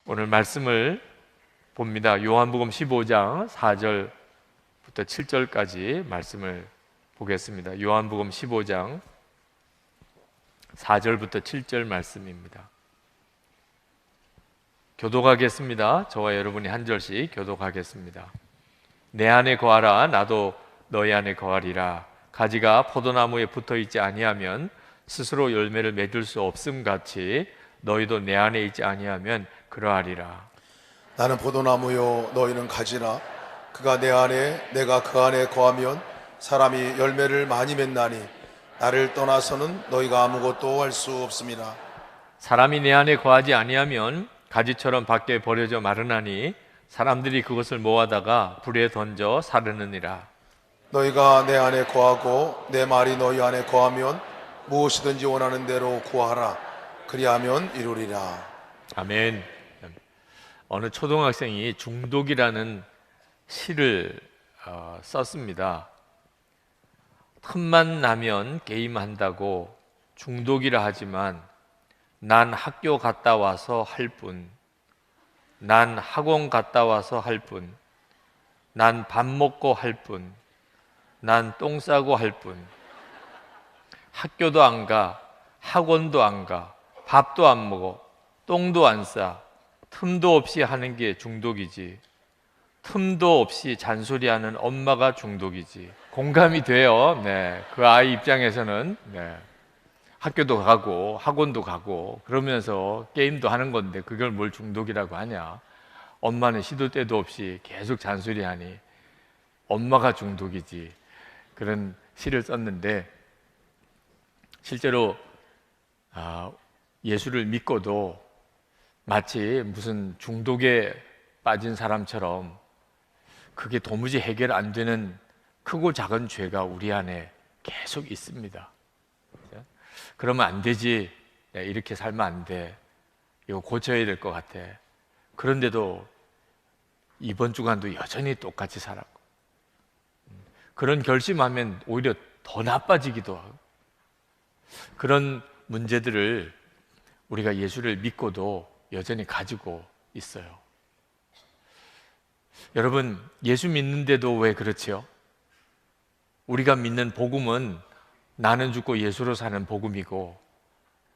오늘 말씀을 봅니다. 요한복음 15장 4절부터 7절까지 말씀을 보겠습니다. 요한복음 15장 4절부터 7절 말씀입니다. 교독하겠습니다. 저와 여러분이 한 절씩 교독하겠습니다. 내 안에 거하라. 나도 너희 안에 거하리라. 가지가 포도나무에 붙어있지 아니하면 스스로 열매를 맺을 수 없음 같이 너희도 내 안에 있지 아니하면 그러하리라. 나는 포도나무요 너희는 가지라. 그가 내 안에 내가 그 안에 거하면 사람이 열매를 많이 맺나니 나를 떠나서는 너희가 아무것도 할 수 없습니다. 사람이 내 안에 거하지 아니하면 가지처럼 밖에 버려져 마르나니 사람들이 그것을 모아다가 불에 던져 사르느니라. 너희가 내 안에 거하고 내 말이 너희 안에 거하면 무엇이든지 원하는 대로 구하라. 그리하면 이루리라. 아멘. 어느 초등학생이 중독이라는 시를 썼습니다. 틈만 나면 게임한다고 중독이라 하지만 난 학교 갔다 와서 할 뿐, 난 학원 갔다 와서 할 뿐, 난 밥 먹고 할 뿐, 난 똥 싸고 할 뿐. 학교도 안 가, 학원도 안 가, 밥도 안 먹어, 똥도 안 싸. 틈도 없이 하는 게 중독이지. 틈도 없이 잔소리하는 엄마가 중독이지. 공감이 돼요. 네, 그 아이 입장에서는 학교도 가고 학원도 가고 그러면서 게임도 하는 건데 그걸 뭘 중독이라고 하냐. 엄마는 시도 때도 없이 계속 잔소리하니 엄마가 중독이지. 그런 시를 썼는데 실제로 예수를 믿고도 마치 무슨 중독에 빠진 사람처럼 그게 도무지 해결 안 되는 크고 작은 죄가 우리 안에 계속 있습니다. 그러면 안 되지. 이렇게 살면 안 돼. 이거 고쳐야 될 것 같아. 그런데도 이번 주간도 여전히 똑같이 살았고, 그런 결심하면 오히려 더 나빠지기도 하고, 그런 문제들을 우리가 예수를 믿고도 여전히 가지고 있어요. 여러분, 예수 믿는데도 왜 그렇지요? 우리가 믿는 복음은 나는 죽고 예수로 사는 복음이고,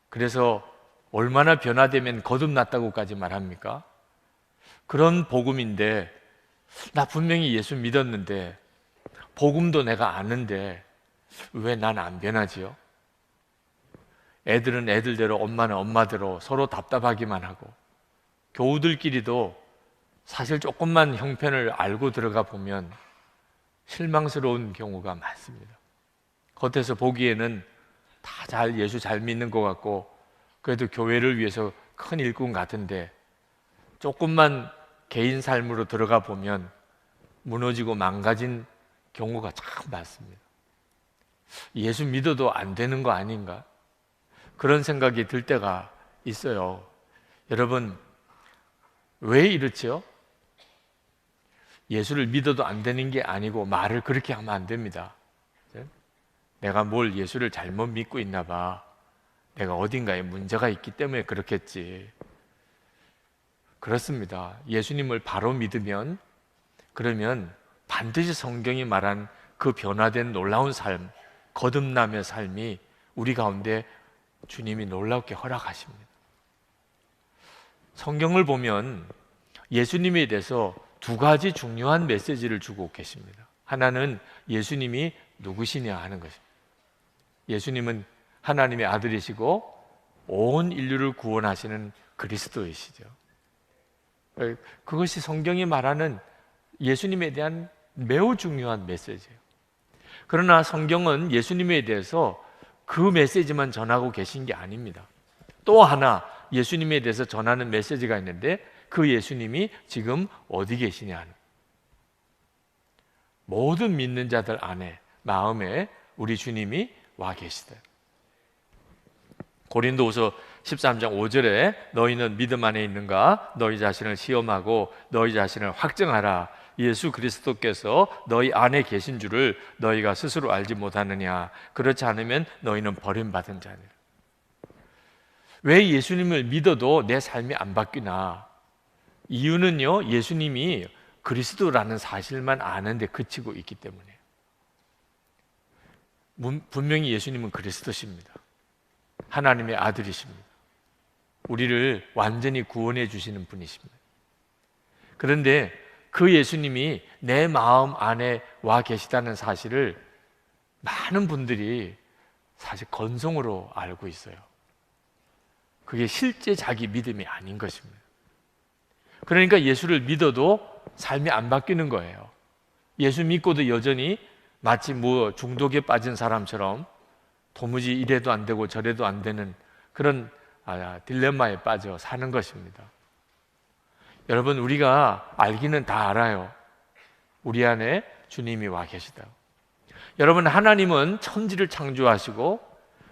그래서 얼마나 변화되면 거듭났다고까지 말합니까? 그런 복음인데 나 분명히 예수 믿었는데 복음도 내가 아는데 왜 난 안 변하지요? 애들은 애들대로 엄마는 엄마대로 서로 답답하기만 하고, 교우들끼리도 사실 조금만 형편을 알고 들어가 보면 실망스러운 경우가 많습니다. 겉에서 보기에는 다 예수 잘 믿는 것 같고 그래도 교회를 위해서 큰 일꾼 같은데 조금만 개인 삶으로 들어가 보면 무너지고 망가진 경우가 참 많습니다. 예수 믿어도 안 되는 거 아닌가? 그런 생각이 들 때가 있어요. 여러분, 왜 이렇지요? 예수를 믿어도 안 되는 게 아니고 말을 그렇게 하면 안 됩니다. 내가 뭘 예수를 잘못 믿고 있나 봐. 내가 어딘가에 문제가 있기 때문에 그렇겠지. 그렇습니다. 예수님을 바로 믿으면, 그러면 반드시 성경이 말한 그 변화된 놀라운 삶, 거듭남의 삶이 우리 가운데 주님이 놀랍게 허락하십니다. 성경을 보면 예수님에 대해서 두 가지 중요한 메시지를 주고 계십니다. 하나는 예수님이 누구시냐 하는 것입니다. 예수님은 하나님의 아들이시고 온 인류를 구원하시는 그리스도이시죠. 그것이 성경이 말하는 예수님에 대한 매우 중요한 메시지예요. 그러나 성경은 예수님에 대해서 그 메시지만 전하고 계신 게 아닙니다. 또 하나 예수님에 대해서 전하는 메시지가 있는데 그 예수님이 지금 어디 계시냐. 모든 믿는 자들 안에, 마음에 우리 주님이 와 계시다. 고린도후서 13장 5절에 너희는 믿음 안에 있는가? 너희 자신을 시험하고 너희 자신을 확증하라. 예수 그리스도께서 너희 안에 계신 줄을 너희가 스스로 알지 못하느냐? 그렇지 않으면 너희는 버림받은 자니라. 왜 예수님을 믿어도 내 삶이 안 바뀌나? 이유는요, 예수님이 그리스도라는 사실만 아는데 그치고 있기 때문이에요. 분명히 예수님은 그리스도십니다. 하나님의 아들이십니다. 우리를 완전히 구원해 주시는 분이십니다. 그런데 그 예수님이 내 마음 안에 와 계시다는 사실을 많은 분들이 사실 건성으로 알고 있어요. 그게 실제 자기 믿음이 아닌 것입니다. 그러니까 예수를 믿어도 삶이 안 바뀌는 거예요. 예수 믿고도 여전히 마치 중독에 빠진 사람처럼 도무지 이래도 안 되고 저래도 안 되는 그런 딜레마에 빠져 사는 것입니다. 여러분, 우리가 알기는 다 알아요. 우리 안에 주님이 와 계시다. 여러분, 하나님은 천지를 창조하시고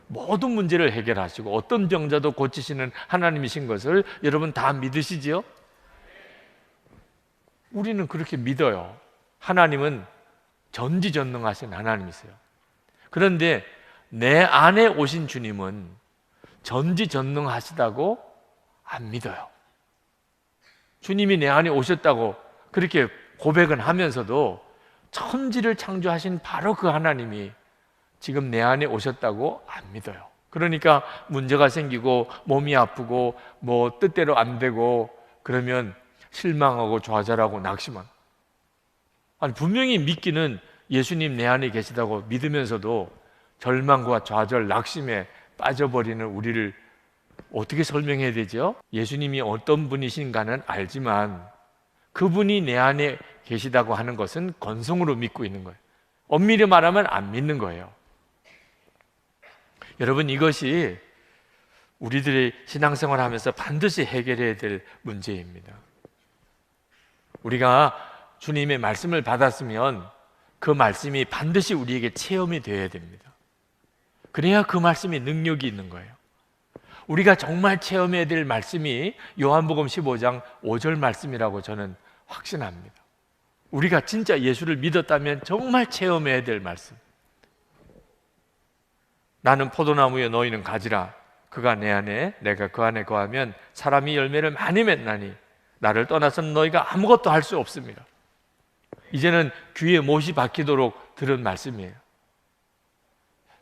모든 문제를 해결하시고 어떤 병자도 고치시는 하나님이신 것을 여러분 다 믿으시지요? 우리는 그렇게 믿어요. 하나님은 전지전능하신 하나님이세요. 그런데 내 안에 오신 주님은 전지전능하시다고 안 믿어요. 주님이 내 안에 오셨다고 그렇게 고백은 하면서도 천지를 창조하신 바로 그 하나님이 지금 내 안에 오셨다고 안 믿어요. 그러니까 문제가 생기고 몸이 아프고 뜻대로 안 되고 그러면 실망하고 좌절하고 낙심한. 분명히 믿기는 예수님 내 안에 계시다고 믿으면서도 절망과 좌절, 낙심에 빠져버리는 우리를 어떻게 설명해야 되죠? 예수님이 어떤 분이신가는 알지만 그분이 내 안에 계시다고 하는 것은 건성으로 믿고 있는 거예요. 엄밀히 말하면 안 믿는 거예요. 여러분, 이것이 우리들의 신앙생활을 하면서 반드시 해결해야 될 문제입니다. 우리가 주님의 말씀을 받았으면 그 말씀이 반드시 우리에게 체험이 되어야 됩니다. 그래야 그 말씀이 능력이 있는 거예요. 우리가 정말 체험해야 될 말씀이 요한복음 15장 5절 말씀이라고 저는 확신합니다. 우리가 진짜 예수를 믿었다면 정말 체험해야 될 말씀. 나는 포도나무여 너희는 가지라. 그가 내 안에 내가 그 안에 거하면 사람이 열매를 많이 맺나니 나를 떠나서는 너희가 아무것도 할 수 없습니다. 이제는 귀에 못이 박히도록 들은 말씀이에요.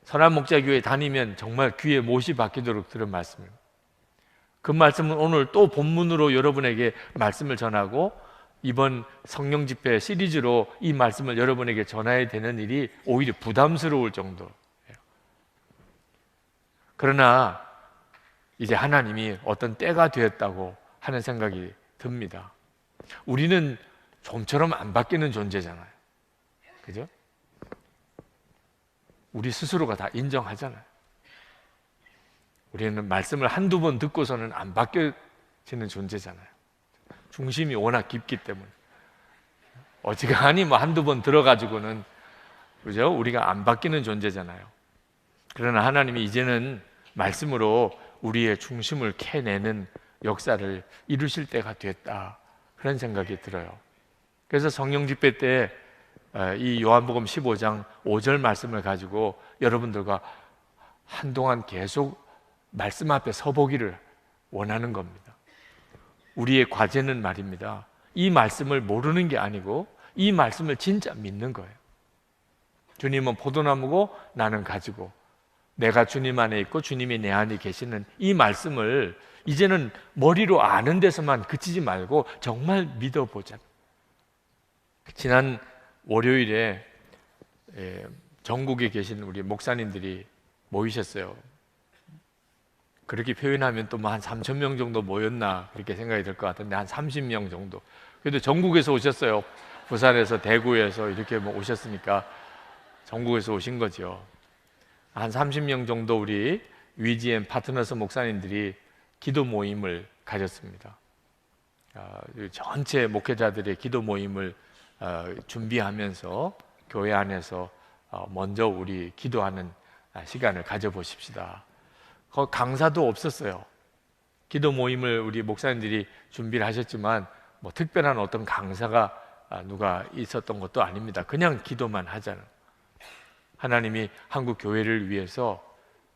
선한목자교회 다니면 정말 귀에 못이 박히도록 들은 말씀입니다. 그 말씀은 오늘 또 본문으로 여러분에게 말씀을 전하고 이번 성령 집회 시리즈로 이 말씀을 여러분에게 전해야 되는 일이 오히려 부담스러울 정도예요. 그러나 이제 하나님이 어떤 때가 되었다고 하는 생각이 듭니다. 우리는 좀처럼 안 바뀌는 존재잖아요. 그죠? 우리 스스로가 다 인정하잖아요. 우리는 말씀을 한두 번 듣고서는 안 바뀌어지는 존재잖아요. 중심이 워낙 깊기 때문에. 어지간히 한두 번 들어가지고는, 그죠? 우리가 안 바뀌는 존재잖아요. 그러나 하나님이 이제는 말씀으로 우리의 중심을 캐내는 역사를 이루실 때가 됐다. 그런 생각이 들어요. 그래서 성령 집회 때 이 요한복음 15장 5절 말씀을 가지고 여러분들과 한동안 계속 말씀 앞에 서보기를 원하는 겁니다. 우리의 과제는 말입니다. 이 말씀을 모르는 게 아니고 이 말씀을 진짜 믿는 거예요. 주님은 포도나무고 나는 가지고 내가 주님 안에 있고 주님이 내 안에 계시는 이 말씀을 이제는 머리로 아는 데서만 그치지 말고 정말 믿어보자. 지난 월요일에 전국에 계신 우리 목사님들이 모이셨어요. 그렇게 표현하면 또 한 3,000명 정도 모였나 그렇게 생각이 들 것 같은데 한 30명 정도. 그래도 전국에서 오셨어요. 부산에서 대구에서 이렇게 오셨으니까 전국에서 오신 거죠. 한 30명 정도 우리 위지엠 파트너스 목사님들이 기도 모임을 가졌습니다. 전체 목회자들의 기도 모임을 준비하면서 교회 안에서 먼저 우리 기도하는 시간을 가져보십시다. 강사도 없었어요. 기도 모임을 우리 목사님들이 준비를 하셨지만 특별한 어떤 강사가 누가 있었던 것도 아닙니다. 그냥 기도만 하잖아요. 하나님이 한국 교회를 위해서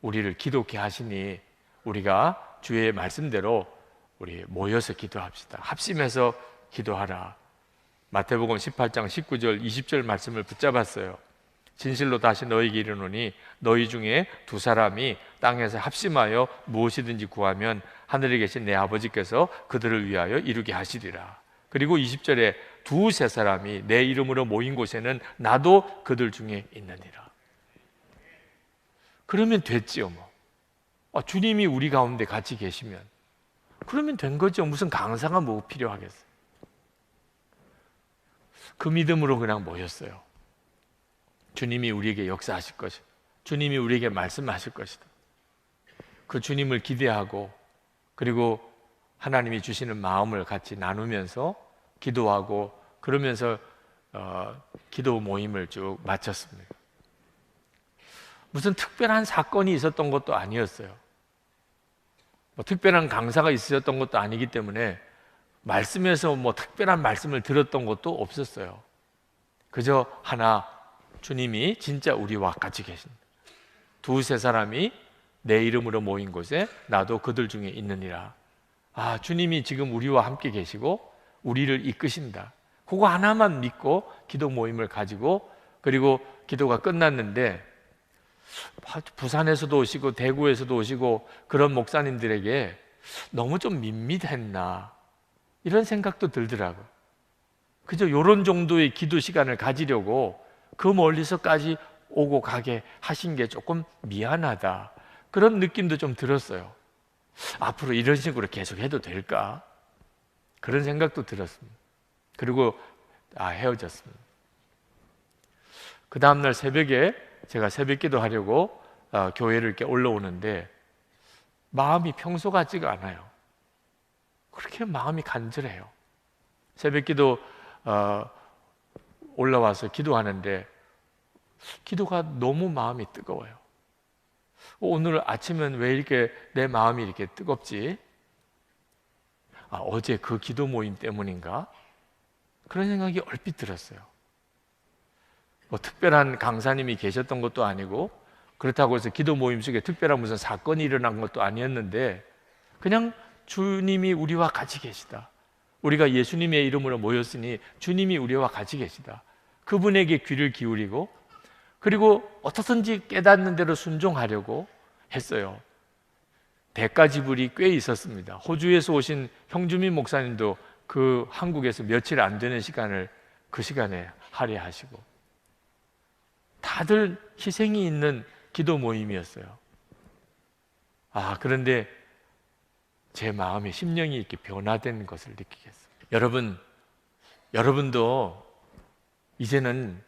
우리를 기도케 하시니 우리가 주의 말씀대로 우리 모여서 기도합시다. 합심해서 기도하라. 마태복음 18장 19절 20절 말씀을 붙잡았어요. 진실로 다시 너희에게 이르노니 너희 중에 두 사람이 땅에서 합심하여 무엇이든지 구하면 하늘에 계신 내 아버지께서 그들을 위하여 이루게 하시리라. 그리고 20절에 두세 사람이 내 이름으로 모인 곳에는 나도 그들 중에 있느니라. 그러면 됐지요 뭐. 주님이 우리 가운데 같이 계시면 그러면 된 거죠. 무슨 강사가 뭐 필요하겠어요. 그 믿음으로 그냥 모였어요. 주님이 우리에게 역사하실 것이다. 주님이 우리에게 말씀하실 것이다. 그 주님을 기대하고 그리고 하나님이 주시는 마음을 같이 나누면서 기도하고 그러면서 기도 모임을 쭉 마쳤습니다. 무슨 특별한 사건이 있었던 것도 아니었어요. 뭐 특별한 강사가 있었던 것도 아니기 때문에 말씀에서 뭐 특별한 말씀을 들었던 것도 없었어요. 그저 하나, 주님이 진짜 우리와 같이 계신다. 두세 사람이 내 이름으로 모인 곳에 나도 그들 중에 있느니라. 주님이 지금 우리와 함께 계시고 우리를 이끄신다. 그거 하나만 믿고 기도 모임을 가지고 그리고 기도가 끝났는데 부산에서도 오시고 대구에서도 오시고 그런 목사님들에게 너무 좀 밋밋했나 이런 생각도 들더라고요. 그저 이런 정도의 기도 시간을 가지려고 그 멀리서까지 오고 가게 하신 게 조금 미안하다 그런 느낌도 좀 들었어요. 앞으로 이런 식으로 계속 해도 될까? 그런 생각도 들었습니다. 그리고 헤어졌습니다. 그 다음날 새벽에 제가 새벽기도 하려고 교회를 이렇게 올라오는데 마음이 평소 같지가 않아요. 그렇게 마음이 간절해요. 새벽기도 올라와서 기도하는데 기도가 너무 마음이 뜨거워요. 오늘 아침은 왜 이렇게 내 마음이 이렇게 뜨겁지? 어제 그 기도 모임 때문인가? 그런 생각이 얼핏 들었어요. 뭐 특별한 강사님이 계셨던 것도 아니고 그렇다고 해서 기도 모임 속에 특별한 무슨 사건이 일어난 것도 아니었는데 그냥 주님이 우리와 같이 계시다. 우리가 예수님의 이름으로 모였으니 주님이 우리와 같이 계시다. 그분에게 귀를 기울이고 그리고 어떻든지 깨닫는 대로 순종하려고 했어요. 대가 지불이 꽤 있었습니다. 호주에서 오신 형주민 목사님도 그 한국에서 며칠 안 되는 시간을 그 시간에 할애하시고 다들 희생이 있는 기도 모임이었어요. 그런데 제 마음의 심령이 이렇게 변화된 것을 느끼겠어요. 여러분도 이제는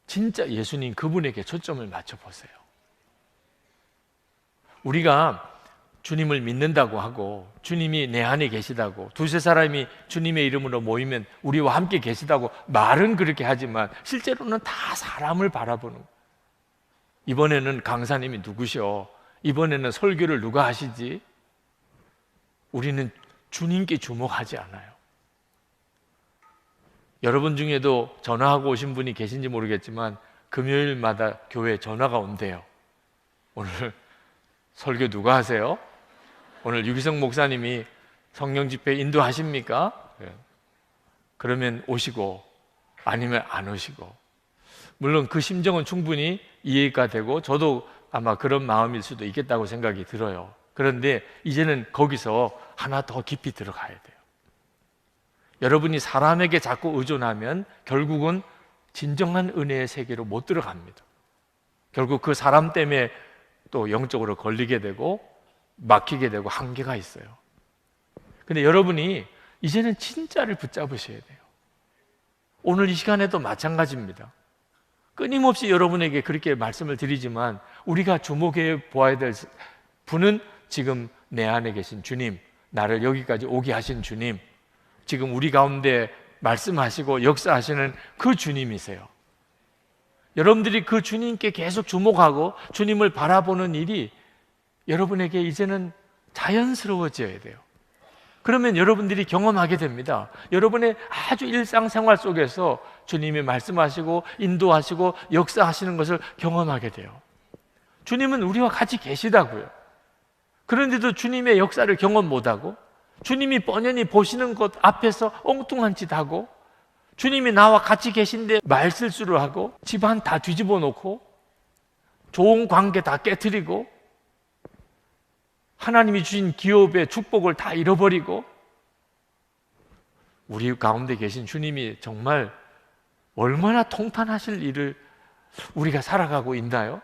진짜 예수님 그분에게 초점을 맞춰보세요. 우리가 주님을 믿는다고 하고 주님이 내 안에 계시다고 두세 사람이 주님의 이름으로 모이면 우리와 함께 계시다고 말은 그렇게 하지만 실제로는 다 사람을 바라보는 거예요. 이번에는 강사님이 누구셔? 이번에는 설교를 누가 하시지? 우리는 주님께 주목하지 않아요. 여러분 중에도 전화하고 오신 분이 계신지 모르겠지만 금요일마다 교회에 전화가 온대요. 오늘 설교 누가 하세요? 오늘 유기성 목사님이 성령 집회 인도하십니까? 그러면 오시고 아니면 안 오시고 물론 그 심정은 충분히 이해가 되고 저도 아마 그런 마음일 수도 있겠다고 생각이 들어요. 그런데 이제는 거기서 하나 더 깊이 들어가야 돼요. 여러분이 사람에게 자꾸 의존하면 결국은 진정한 은혜의 세계로 못 들어갑니다. 결국 그 사람 때문에 또 영적으로 걸리게 되고 막히게 되고 한계가 있어요. 근데 여러분이 이제는 진짜를 붙잡으셔야 돼요. 오늘 이 시간에도 마찬가지입니다. 끊임없이 여러분에게 그렇게 말씀을 드리지만 우리가 주목해 보아야 될 분은 지금 내 안에 계신 주님, 나를 여기까지 오게 하신 주님, 지금 우리 가운데 말씀하시고 역사하시는 그 주님이세요. 여러분들이 그 주님께 계속 주목하고 주님을 바라보는 일이 여러분에게 이제는 자연스러워져야 돼요. 그러면 여러분들이 경험하게 됩니다. 여러분의 아주 일상생활 속에서 주님이 말씀하시고 인도하시고 역사하시는 것을 경험하게 돼요. 주님은 우리와 같이 계시다고요. 그런데도 주님의 역사를 경험 못하고 주님이 뻔히 보시는 것 앞에서 엉뚱한 짓 하고, 주님이 나와 같이 계신데 말실수를 하고, 집안 다 뒤집어 놓고, 좋은 관계 다 깨트리고, 하나님이 주신 기업의 축복을 다 잃어버리고, 우리 가운데 계신 주님이 정말 얼마나 통탄하실 일을 우리가 살아가고 있나요?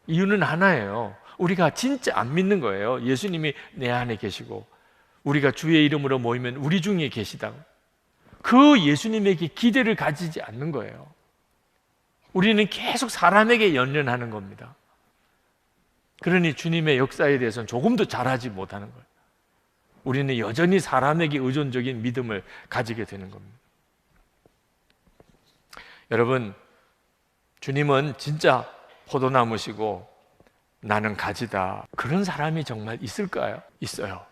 이유는 하나예요. 우리가 진짜 안 믿는 거예요. 예수님이 내 안에 계시고 우리가 주의 이름으로 모이면 우리 중에 계시다고. 그 예수님에게 기대를 가지지 않는 거예요. 우리는 계속 사람에게 연연하는 겁니다. 그러니 주님의 역사에 대해서는 조금도 잘하지 못하는 거예요. 우리는 여전히 사람에게 의존적인 믿음을 가지게 되는 겁니다. 여러분, 주님은 진짜 포도나무시고 나는 가지다. 그런 사람이 정말 있을까요? 있어요.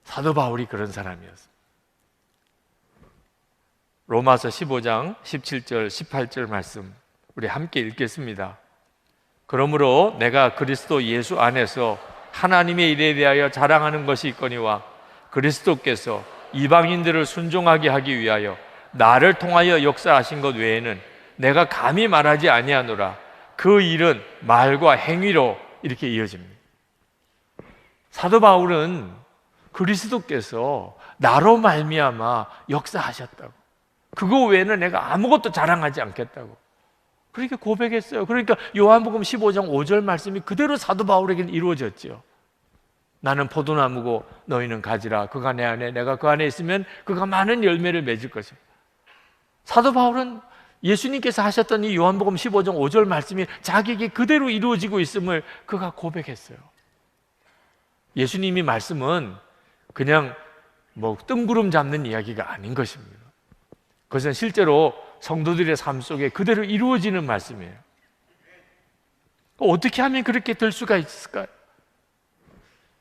사도 바울이 그런 사람이었어요. 로마서 15장 17절 18절 말씀 우리 함께 읽겠습니다. 그러므로 내가 그리스도 예수 안에서 하나님의 일에 대하여 자랑하는 것이 있거니와 그리스도께서 이방인들을 순종하게 하기 위하여 나를 통하여 역사하신 것 외에는 내가 감히 말하지 아니하노라. 그 일은 말과 행위로 이렇게 이어집니다. 사도 바울은 그리스도께서 나로 말미암아 역사하셨다고, 그거 외에는 내가 아무것도 자랑하지 않겠다고 그렇게 고백했어요. 그러니까 요한복음 15장 5절 말씀이 그대로 사도 바울에게는 이루어졌죠. 나는 포도나무고 너희는 가지라. 그가 내 안에 내가 그 안에 있으면 그가 많은 열매를 맺을 것이다. 사도 바울은 예수님께서 하셨던 이 요한복음 15장 5절 말씀이 자기에게 그대로 이루어지고 있음을 그가 고백했어요. 예수님이 말씀은 그냥 뜬구름 잡는 이야기가 아닌 것입니다. 그것은 실제로 성도들의 삶 속에 그대로 이루어지는 말씀이에요. 어떻게 하면 그렇게 될 수가 있을까요?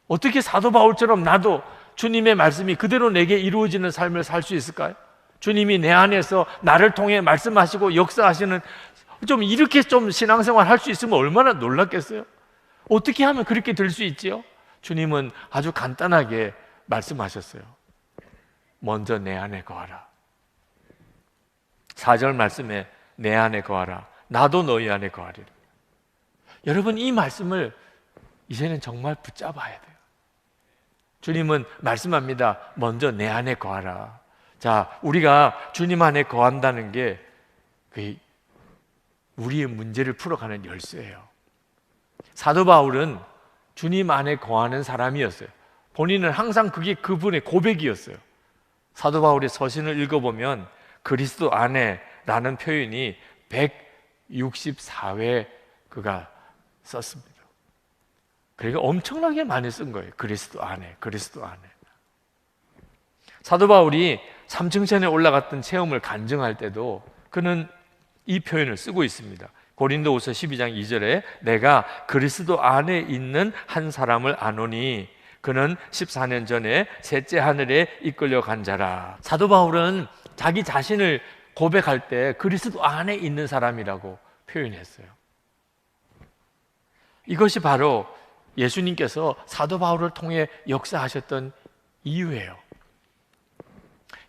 어떻게 사도 바울처럼 나도 주님의 말씀이 그대로 내게 이루어지는 삶을 살 수 있을까요? 주님이 내 안에서 나를 통해 말씀하시고 역사하시는, 이렇게 신앙생활 할 수 있으면 얼마나 놀랍겠어요? 어떻게 하면 그렇게 될 수 있지요? 주님은 아주 간단하게 말씀하셨어요. 먼저 내 안에 거하라. 4절 말씀에 내 안에 거하라. 나도 너희 안에 거하리라. 여러분, 이 말씀을 이제는 정말 붙잡아야 돼요. 주님은 말씀합니다. 먼저 내 안에 거하라. 자, 우리가 주님 안에 거한다는 게 우리의 문제를 풀어가는 열쇠예요. 사도 바울은 주님 안에 거하는 사람이었어요. 본인은 항상 그게 그분의 고백이었어요. 사도 바울의 서신을 읽어보면 그리스도 안에 라는 표현이 164회 그가 썼습니다. 그러니까 엄청나게 많이 쓴 거예요. 그리스도 안에, 그리스도 안에. 사도 바울이 3층천에 올라갔던 체험을 간증할 때도 그는 이 표현을 쓰고 있습니다. 고린도후서 12장 2절에 내가 그리스도 안에 있는 한 사람을 아노니 그는 14년 전에 셋째 하늘에 이끌려 간 자라. 사도 바울은 자기 자신을 고백할 때 그리스도 안에 있는 사람이라고 표현했어요. 이것이 바로 예수님께서 사도 바울을 통해 역사하셨던 이유예요.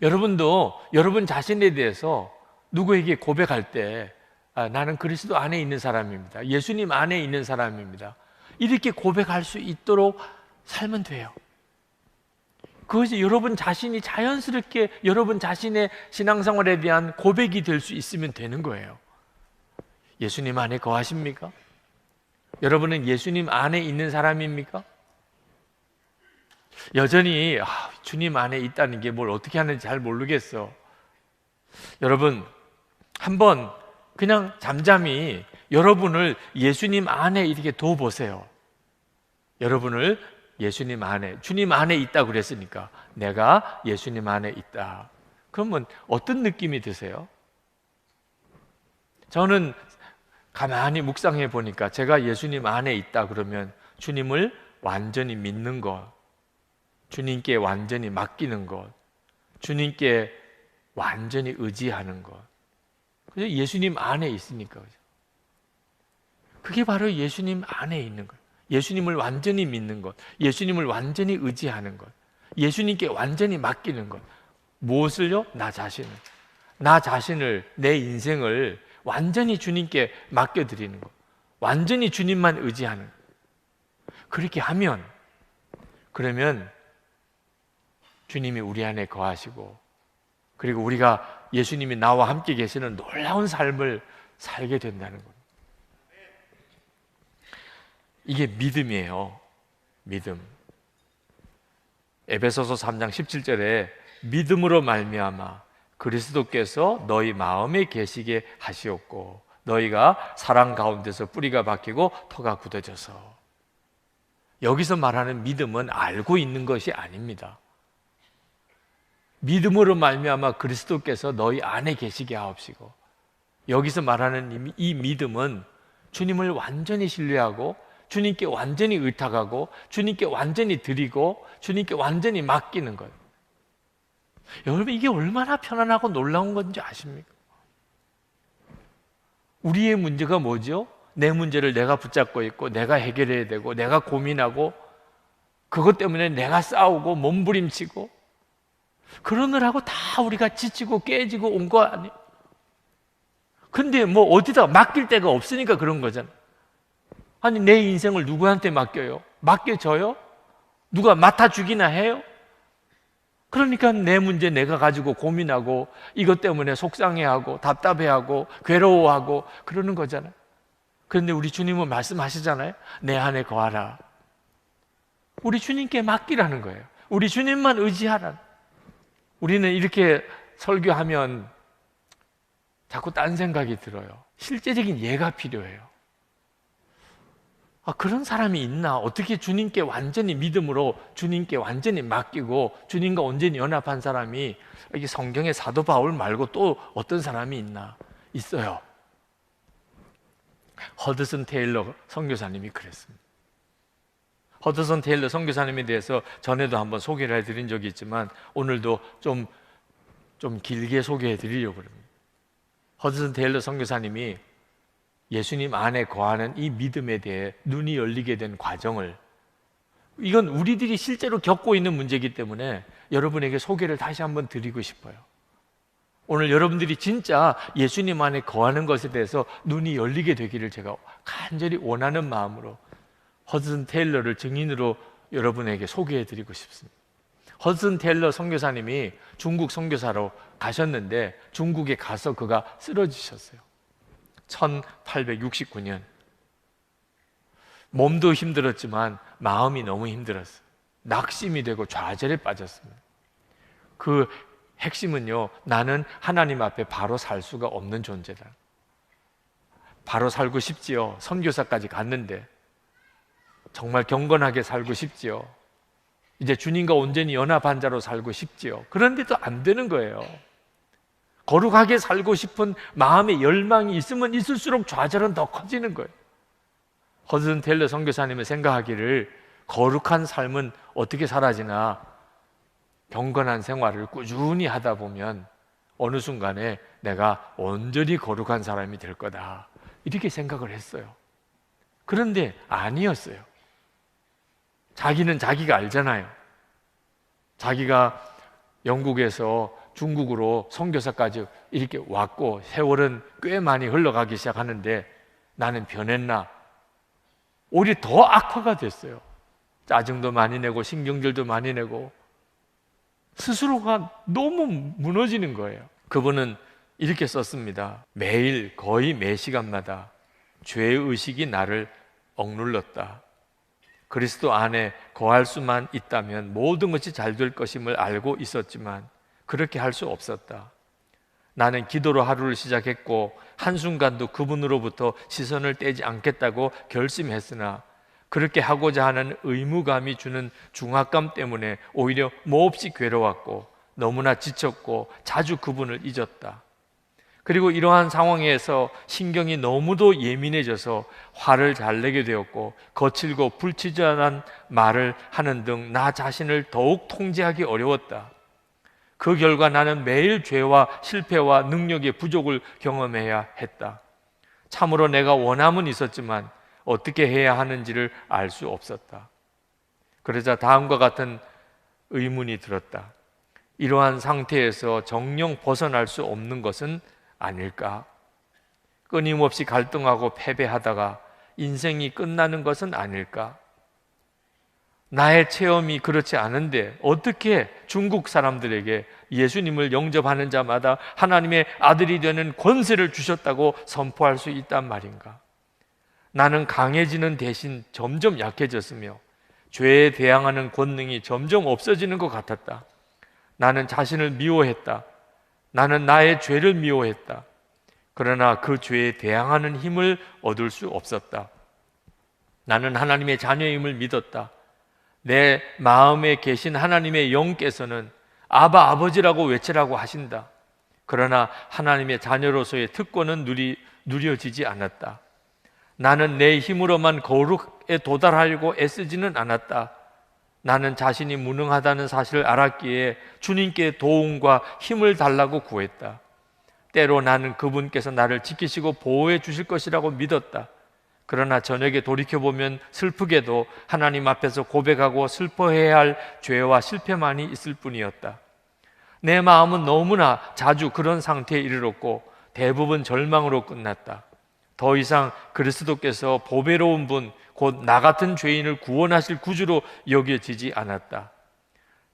여러분도 여러분 자신에 대해서 누구에게 고백할 때 나는 그리스도 안에 있는 사람입니다. 예수님 안에 있는 사람입니다. 이렇게 고백할 수 있도록 살면 돼요. 그것이 여러분 자신이 자연스럽게 여러분 자신의 신앙생활에 대한 고백이 될 수 있으면 되는 거예요. 예수님 안에 거하십니까? 여러분은 예수님 안에 있는 사람입니까? 여전히 주님 안에 있다는 게 뭘 어떻게 하는지 잘 모르겠어. 여러분, 한번 그냥 잠잠히 여러분을 예수님 안에 이렇게 둬보세요. 여러분을 예수님 안에, 주님 안에 있다고 그랬으니까 내가 예수님 안에 있다. 그러면 어떤 느낌이 드세요? 저는 가만히 묵상해 보니까 제가 예수님 안에 있다 그러면 주님을 완전히 믿는 것, 주님께 완전히 맡기는 것, 주님께 완전히 의지하는 것. 그죠? 예수님 안에 있으니까. 그게 바로 예수님 안에 있는 것. 예수님을 완전히 믿는 것, 예수님을 완전히 의지하는 것. 예수님께 완전히 맡기는 것. 무엇을요? 나 자신을, 내 인생을 완전히 주님께 맡겨드리는 것. 완전히 주님만 의지하는 것. 그렇게 하면, 그러면 주님이 우리 안에 거하시고, 그리고 우리가 예수님이 나와 함께 계시는 놀라운 삶을 살게 된다는 것. 이게 믿음이에요. 믿음. 에베소서 3장 17절에 믿음으로 말미암아 그리스도께서 너희 마음에 계시게 하시옵고 너희가 사랑 가운데서 뿌리가 박히고 터가 굳어져서. 여기서 말하는 믿음은 알고 있는 것이 아닙니다. 믿음으로 말미암아 그리스도께서 너희 안에 계시게 하옵시고, 여기서 말하는 이 믿음은 주님을 완전히 신뢰하고 주님께 완전히 의탁하고 주님께 완전히 드리고 주님께 완전히 맡기는 것. 여러분, 이게 얼마나 편안하고 놀라운 건지 아십니까? 우리의 문제가 뭐죠? 내 문제를 내가 붙잡고 있고 내가 해결해야 되고 내가 고민하고 그것 때문에 내가 싸우고 몸부림치고 그러느라고 다 우리가 지치고 깨지고 온 거 아니에요? 근데 뭐 어디다 맡길 데가 없으니까 그런 거잖아. 아니, 내 인생을 누구한테 맡겨요? 맡겨줘요? 누가 맡아주기나 해요? 그러니까 내 문제 내가 가지고 고민하고 이것 때문에 속상해하고 답답해하고 괴로워하고 그러는 거잖아요. 그런데 우리 주님은 말씀하시잖아요. 내 안에 거하라. 우리 주님께 맡기라는 거예요. 우리 주님만 의지하라. 우리는 이렇게 설교하면 자꾸 딴 생각이 들어요. 실제적인 예가 필요해요. 그런 사람이 있나? 어떻게 주님께 완전히 믿음으로 주님께 완전히 맡기고 주님과 온전히 연합한 사람이, 여기 성경에 사도 바울 말고 또 어떤 사람이 있나? 있어요. 허드슨 테일러 선교사님이 그랬습니다. 허드슨 테일러 선교사님에 대해서 전에도 한번 소개를 해드린 적이 있지만 오늘도 좀 길게 소개해 드리려고 합니다. 허드슨 테일러 선교사님이 예수님 안에 거하는 이 믿음에 대해 눈이 열리게 된 과정을, 이건 우리들이 실제로 겪고 있는 문제이기 때문에 여러분에게 소개를 다시 한번 드리고 싶어요. 오늘 여러분들이 진짜 예수님 안에 거하는 것에 대해서 눈이 열리게 되기를 제가 간절히 원하는 마음으로 허드슨 테일러를 증인으로 여러분에게 소개해 드리고 싶습니다. 허드슨 테일러 선교사님이 중국 선교사로 가셨는데 중국에 가서 그가 쓰러지셨어요. 1869년. 몸도 힘들었지만 마음이 너무 힘들었어요. 낙심이 되고 좌절에 빠졌습니다. 그 핵심은요, 나는 하나님 앞에 바로 살 수가 없는 존재다. 바로 살고 싶지요. 선교사까지 갔는데 정말 경건하게 살고 싶지요. 이제 주님과 온전히 연합한 자로 살고 싶지요. 그런데도 안 되는 거예요. 거룩하게 살고 싶은 마음의 열망이 있으면 있을수록 좌절은 더 커지는 거예요. 허드슨 테일러 선교사님은 생각하기를 거룩한 삶은 어떻게 사라지나, 경건한 생활을 꾸준히 하다 보면 어느 순간에 내가 온전히 거룩한 사람이 될 거다, 이렇게 생각을 했어요. 그런데 아니었어요. 자기는 자기가 알잖아요. 자기가 영국에서 중국으로 선교사까지 이렇게 왔고 세월은 꽤 많이 흘러가기 시작하는데 나는 변했나? 오히려 더 악화가 됐어요. 짜증도 많이 내고 신경질도 많이 내고 스스로가 너무 무너지는 거예요. 그분은 이렇게 썼습니다. 매일 거의 매 시간마다 죄의식이 나를 억눌렀다. 그리스도 안에 거할 수만 있다면 모든 것이 잘 될 것임을 알고 있었지만 그렇게 할 수 없었다. 나는 기도로 하루를 시작했고 한순간도 그분으로부터 시선을 떼지 않겠다고 결심했으나 그렇게 하고자 하는 의무감이 주는 중압감 때문에 오히려 몹시 괴로웠고 너무나 지쳤고 자주 그분을 잊었다. 그리고 이러한 상황에서 신경이 너무도 예민해져서 화를 잘 내게 되었고 거칠고 불친절한 말을 하는 등 나 자신을 더욱 통제하기 어려웠다. 그 결과 나는 매일 죄와 실패와 능력의 부족을 경험해야 했다. 참으로 내가 원함은 있었지만 어떻게 해야 하는지를 알 수 없었다. 그러자 다음과 같은 의문이 들었다. 이러한 상태에서 정령 벗어날 수 없는 것은 아닐까? 끊임없이 갈등하고 패배하다가 인생이 끝나는 것은 아닐까? 나의 체험이 그렇지 않은데 어떻게 중국 사람들에게 예수님을 영접하는 자마다 하나님의 아들이 되는 권세를 주셨다고 선포할 수 있단 말인가? 나는 강해지는 대신 점점 약해졌으며 죄에 대항하는 권능이 점점 없어지는 것 같았다. 나는 자신을 미워했다. 나는 나의 죄를 미워했다. 그러나 그 죄에 대항하는 힘을 얻을 수 없었다. 나는 하나님의 자녀임을 믿었다. 내 마음에 계신 하나님의 영께서는 아바 아버지라고 외치라고 하신다. 그러나 하나님의 자녀로서의 특권은 누려지지 않았다. 나는 내 힘으로만 거룩에 도달하려고 애쓰지는 않았다. 나는 자신이 무능하다는 사실을 알았기에 주님께 도움과 힘을 달라고 구했다. 때로 나는 그분께서 나를 지키시고 보호해 주실 것이라고 믿었다. 그러나 저녁에 돌이켜보면 슬프게도 하나님 앞에서 고백하고 슬퍼해야 할 죄와 실패만이 있을 뿐이었다. 내 마음은 너무나 자주 그런 상태에 이르렀고 대부분 절망으로 끝났다. 더 이상 그리스도께서 보배로운 분, 곧 나 같은 죄인을 구원하실 구주로 여겨지지 않았다.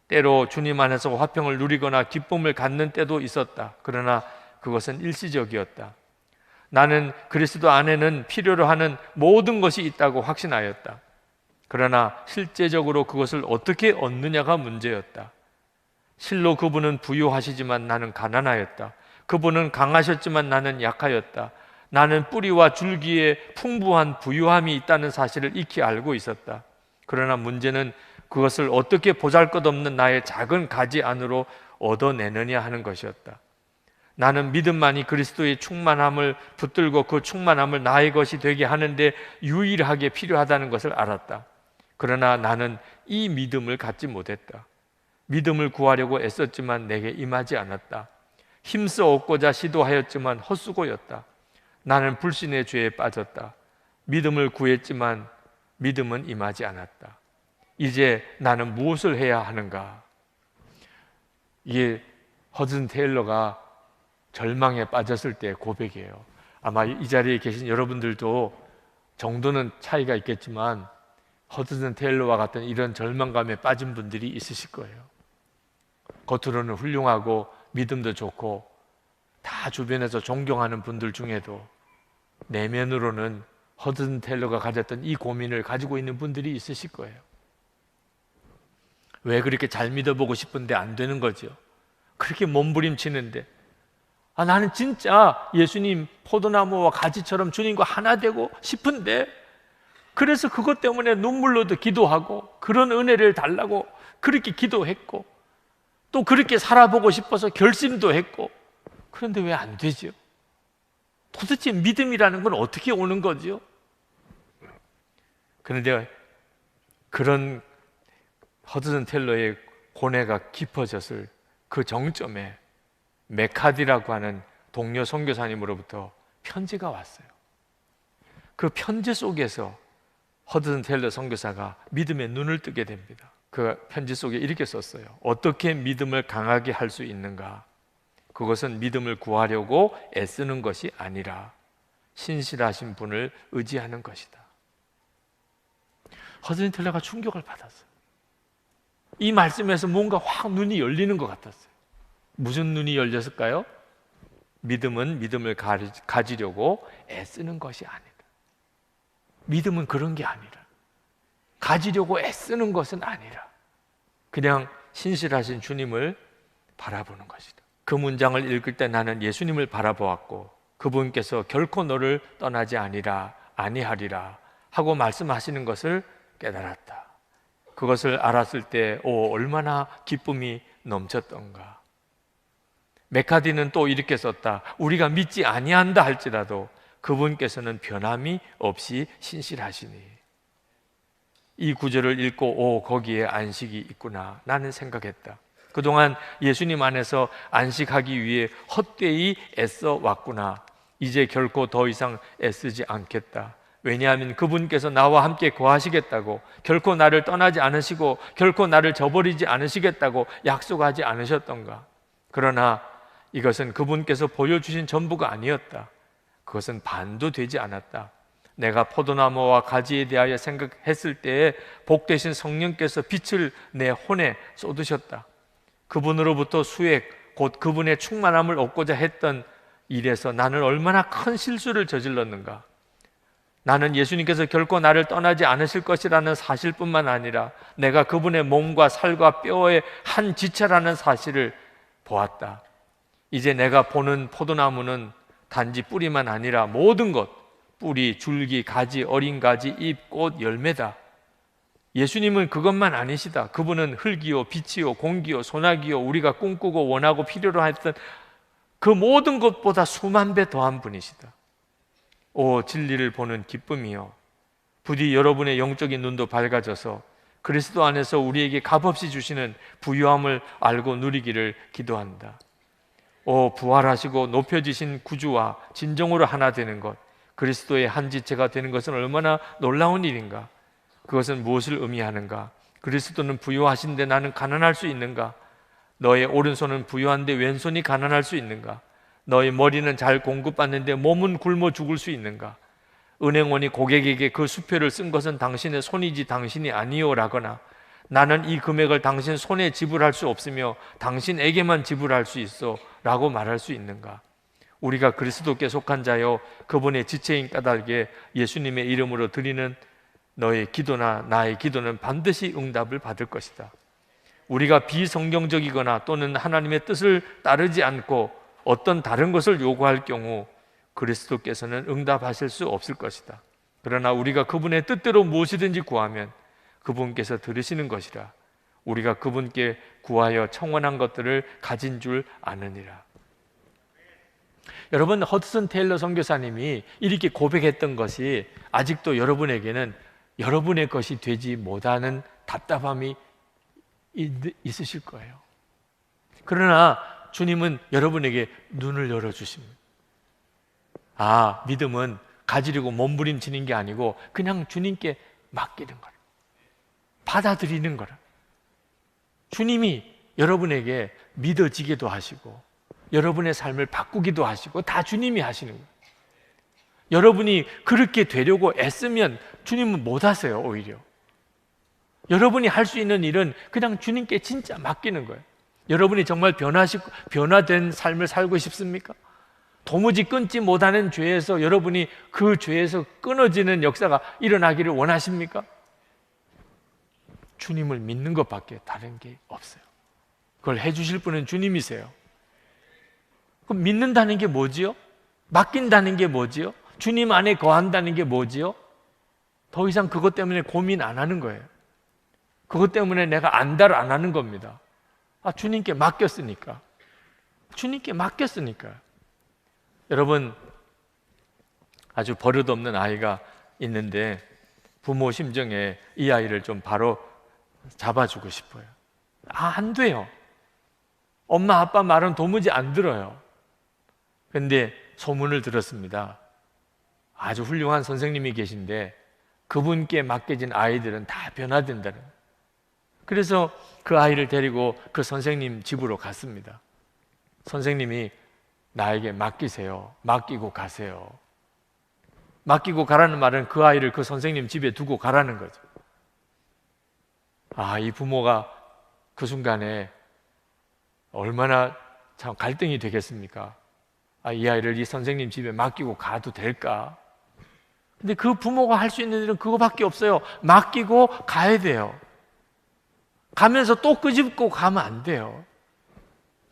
때로 주님 안에서 화평을 누리거나 기쁨을 갖는 때도 있었다. 그러나 그것은 일시적이었다. 나는 그리스도 안에는 필요로 하는 모든 것이 있다고 확신하였다. 그러나 실제적으로 그것을 어떻게 얻느냐가 문제였다. 실로 그분은 부유하시지만 나는 가난하였다. 그분은 강하셨지만 나는 약하였다. 나는 뿌리와 줄기에 풍부한 부유함이 있다는 사실을 익히 알고 있었다. 그러나 문제는 그것을 어떻게 보잘것없는 나의 작은 가지 안으로 얻어내느냐 하는 것이었다. 나는 믿음만이 그리스도의 충만함을 붙들고 그 충만함을 나의 것이 되게 하는데 유일하게 필요하다는 것을 알았다. 그러나 나는 이 믿음을 갖지 못했다. 믿음을 구하려고 애썼지만 내게 임하지 않았다. 힘써 얻고자 시도하였지만 헛수고였다. 나는 불신의 죄에 빠졌다. 믿음을 구했지만 믿음은 임하지 않았다. 이제 나는 무엇을 해야 하는가? 이게 허든 테일러가 절망에 빠졌을 때의 고백이에요. 아마 이 자리에 계신 여러분들도 정도는 차이가 있겠지만 허든 테일러와 같은 이런 절망감에 빠진 분들이 있으실 거예요. 겉으로는 훌륭하고 믿음도 좋고 다 주변에서 존경하는 분들 중에도 내면으로는 허든 테일러가 가졌던 이 고민을 가지고 있는 분들이 있으실 거예요. 왜 그렇게 잘 믿어보고 싶은데 안 되는 거죠? 그렇게 몸부림치는데 나는 진짜 예수님 포도나무와 가지처럼 주님과 하나 되고 싶은데 그래서 그것 때문에 눈물로도 기도하고 그런 은혜를 달라고 그렇게 기도했고 또 그렇게 살아보고 싶어서 결심도 했고 그런데 왜 안 되죠? 도대체 믿음이라는 건 어떻게 오는 거죠? 그런데 그런 허드슨 텔러의 고뇌가 깊어졌을 그 정점에 메카디라고 하는 동료 선교사님으로부터 편지가 왔어요. 그 편지 속에서 허드슨 텔러 선교사가 믿음의 눈을 뜨게 됩니다. 그 편지 속에 이렇게 썼어요. 어떻게 믿음을 강하게 할 수 있는가? 그것은 믿음을 구하려고 애쓰는 것이 아니라 신실하신 분을 의지하는 것이다. 허드슨 텔러가 충격을 받았어요. 이 말씀에서 뭔가 확 눈이 열리는 것 같았어요. 무슨 눈이 열렸을까요? 믿음은 믿음을 가지려고 애쓰는 것이 아니다. 믿음은 그런 게 아니라 가지려고 애쓰는 것은 아니라 그냥 신실하신 주님을 바라보는 것이다. 그 문장을 읽을 때 나는 예수님을 바라보았고 그분께서 결코 너를 떠나지 아니하리라 하고 말씀하시는 것을 깨달았다. 그것을 알았을 때 얼마나 기쁨이 넘쳤던가. 메카디는 또 이렇게 썼다. 우리가 믿지 아니한다 할지라도 그분께서는 변함이 없이 신실하시니. 이 구절을 읽고 거기에 안식이 있구나 나는 생각했다. 그동안 예수님 안에서 안식하기 위해 헛되이 애써 왔구나. 이제 결코 더 이상 애쓰지 않겠다. 왜냐하면 그분께서 나와 함께 거하시겠다고, 결코 나를 떠나지 않으시고 결코 나를 저버리지 않으시겠다고 약속하지 않으셨던가? 그러나 이것은 그분께서 보여주신 전부가 아니었다. 그것은 반도 되지 않았다. 내가 포도나무와 가지에 대하여 생각했을 때에 복되신 성령께서 빛을 내 혼에 쏟으셨다. 그분으로부터 수액, 곧 그분의 충만함을 얻고자 했던 일에서 나는 얼마나 큰 실수를 저질렀는가. 나는 예수님께서 결코 나를 떠나지 않으실 것이라는 사실뿐만 아니라 내가 그분의 몸과 살과 뼈의 한 지체라는 사실을 보았다. 이제 내가 보는 포도나무는 단지 뿌리만 아니라 모든 것, 뿌리, 줄기, 가지, 어린 가지, 잎, 꽃, 열매다. 예수님은 그것만 아니시다. 그분은 흙이요, 빛이요, 공기요, 소나기요, 우리가 꿈꾸고 원하고 필요로 했던 그 모든 것보다 수만 배 더한 분이시다. 오, 진리를 보는 기쁨이요, 부디 여러분의 영적인 눈도 밝아져서 그리스도 안에서 우리에게 값없이 주시는 부유함을 알고 누리기를 기도한다. 오, 부활하시고 높여지신 구주와 진정으로 하나 되는 것, 그리스도의 한 지체가 되는 것은 얼마나 놀라운 일인가. 그것은 무엇을 의미하는가? 그리스도는 부유하신데 나는 가난할 수 있는가? 너의 오른손은 부유한데 왼손이 가난할 수 있는가? 너의 머리는 잘 공급받는데 몸은 굶어 죽을 수 있는가? 은행원이 고객에게 그 수표를 쓴 것은 당신의 손이지 당신이 아니요 라거나, 나는 이 금액을 당신 손에 지불할 수 없으며 당신에게만 지불할 수 있어 라고 말할 수 있는가? 우리가 그리스도께 속한 자여 그분의 지체인 까닭에 예수님의 이름으로 드리는 너의 기도나 나의 기도는 반드시 응답을 받을 것이다. 우리가 비성경적이거나 또는 하나님의 뜻을 따르지 않고 어떤 다른 것을 요구할 경우 그리스도께서는 응답하실 수 없을 것이다. 그러나 우리가 그분의 뜻대로 무엇이든지 구하면 그분께서 들으시는 것이라. 우리가 그분께 구하여 청원한 것들을 가진 줄 아느니라. 여러분, 허드슨 테일러 선교사님이 이렇게 고백했던 것이 아직도 여러분에게는 여러분의 것이 되지 못하는 답답함이 있으실 거예요. 그러나 주님은 여러분에게 눈을 열어주십니다. 아, 믿음은 가지려고 몸부림치는 게 아니고 그냥 주님께 맡기는 거라, 받아들이는 거라. 주님이 여러분에게 믿어지게도 하시고 여러분의 삶을 바꾸기도 하시고 다 주님이 하시는 거예요. 여러분이 그렇게 되려고 애쓰면 주님은 못 하세요. 오히려 여러분이 할 수 있는 일은 그냥 주님께 진짜 맡기는 거예요. 여러분이 정말 변화된 삶을 살고 싶습니까? 도무지 끊지 못하는 죄에서 여러분이 그 죄에서 끊어지는 역사가 일어나기를 원하십니까? 주님을 믿는 것밖에 다른 게 없어요. 그걸 해주실 분은 주님이세요. 그럼 믿는다는 게 뭐지요? 맡긴다는 게 뭐지요? 주님 안에 거한다는 게 뭐지요? 더 이상 그것 때문에 고민 안 하는 거예요. 그것 때문에 내가 안달 안 하는 겁니다. 아, 주님께 맡겼으니까. 주님께 맡겼으니까. 여러분, 아주 버릇없는 아이가 있는데 부모 심정에 이 아이를 좀 바로 잡아주고 싶어요. 아, 안 돼요. 엄마 아빠 말은 도무지 안 들어요. 그런데 소문을 들었습니다. 아주 훌륭한 선생님이 계신데 그분께 맡겨진 아이들은 다 변화된다는 거예요. 그래서 그 아이를 데리고 그 선생님 집으로 갔습니다. 선생님이 나에게 맡기세요. 맡기고 가세요. 맡기고 가라는 말은 그 아이를 그 선생님 집에 두고 가라는 거죠. 아, 이 부모가 그 순간에 얼마나 참 갈등이 되겠습니까? 아, 이 아이를 이 선생님 집에 맡기고 가도 될까? 근데 그 부모가 할 수 있는 일은 그거밖에 없어요. 맡기고 가야 돼요. 가면서 또 끄집고 가면 안 돼요.